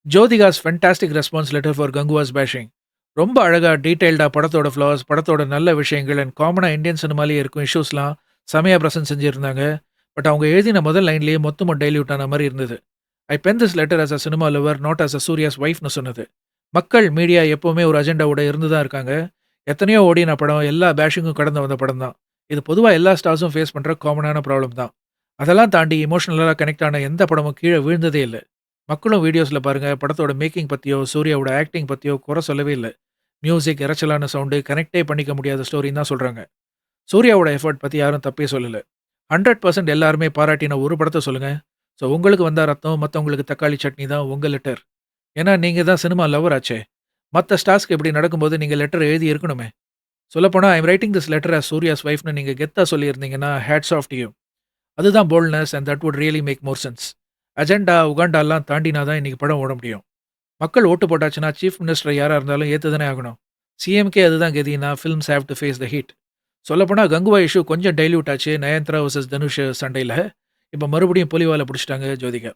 ஜோதிகாஸ் fantastic response letter for Kanguva's bashing. ரொம்ப அழகா டீடைல்டா படத்தோட ஃப்ளாஸ், படத்தோட நல்ல விஷயங்கள் அண்ட் காமனா இந்தியன் சினிமாலயே இருக்கும் இஷ்யூஸ்லாம் செமையா பிரசன்ட் செஞ்சிருந்தாங்க. பட் அவங்க எழுதின முதல் லைன்லயே மொத்தமா டைல்யூட் ஆன மாரி இருந்தது. I pen this letter as a cinema lover, not as a Suriya's வைஃப்னு சொன்னது. மக்கள், மீடியா எப்பவுமே ஒரு அஜெண்டாவோட இருந்து தான் இருக்காங்க. எத்தனையோ ஓடின படம், எல்லா பேஷிங்கும் கடந்து வந்த படம் தான். இது பொதுவா எல்லா ஸ்டார்ஸும் ஃபேஸ் பண்ற காமனான ப்ராப்ளம் தான். அதெல்லாம் தாண்டி எமோஷனலா கனெக்ட் ஆன எந்த படமும் கீழ விழுந்ததே இல்ல. மக்களும் வீடியோஸ்ல பாருங்க, படத்தோட மேக்கிங் பத்தியோ, சூர்யாவோட ஆக்டிங் பத்தியோ குறை சொல்லவே இல்ல. மியூசிக், இரைச்சலான சவுண்டு, கனெக்ட்டே பண்ணிக்க முடியாத ஸ்டோரின்னு தான் சொல்றாங்க. சூர்யாவோட எஃபோர்ட் பத்தி யாரும் தப்பே சொல்லல. 100% எல்லாருமே பாராட்டின ஒரு படத்த சொல்லுங்க. ஸோ உங்களுக்கு வந்தா ரத்தம், மத்தவங்களுக்கு தக்காளி சட்னி தான் உங்க லெட்டர். ஏன்னா நீங்க தான் சினிமா லவர் ஆச்சே. மத்த ஸ்டார்ஸ்க்கு இப்படி நடக்கும்போது நீங்க லெட்டர் எழுதி இருக்கணுமே. சொல்லப்போனா I am writing this letter as Suriya's வைஃப்ன்னு நீங்க கெத்தா சொல்லியிருந்தீங்கன்னா, ஹேட்ஸ் ஆஃப் டு யூ. அதுதான் boldness and that would really make more sense. Agenda, உகாண்டாலாம் தாண்டினா தான் இன்னைக்கு படம் ஓட முடியும். மக்கள் ஓட்டு போட்டாச்சுன்னா, சீஃப் மினிஸ்டர் யாரா இருந்தாலும் ஏத்து தானே ஆகணும். சிஎம்கே அதுதான் கதின்னா, films have to face the heat. சொல்லப்போனா கங்குவா இஷ்யூ கொஞ்சம் டைல்யூட் ஆச்சு. நயன்தாரா வெர்சஸ் தனுஷ் சண்டையில. இப்ப மறுபடியும் புலிவால புடிச்சுட்டாங்க ஜோதிகா.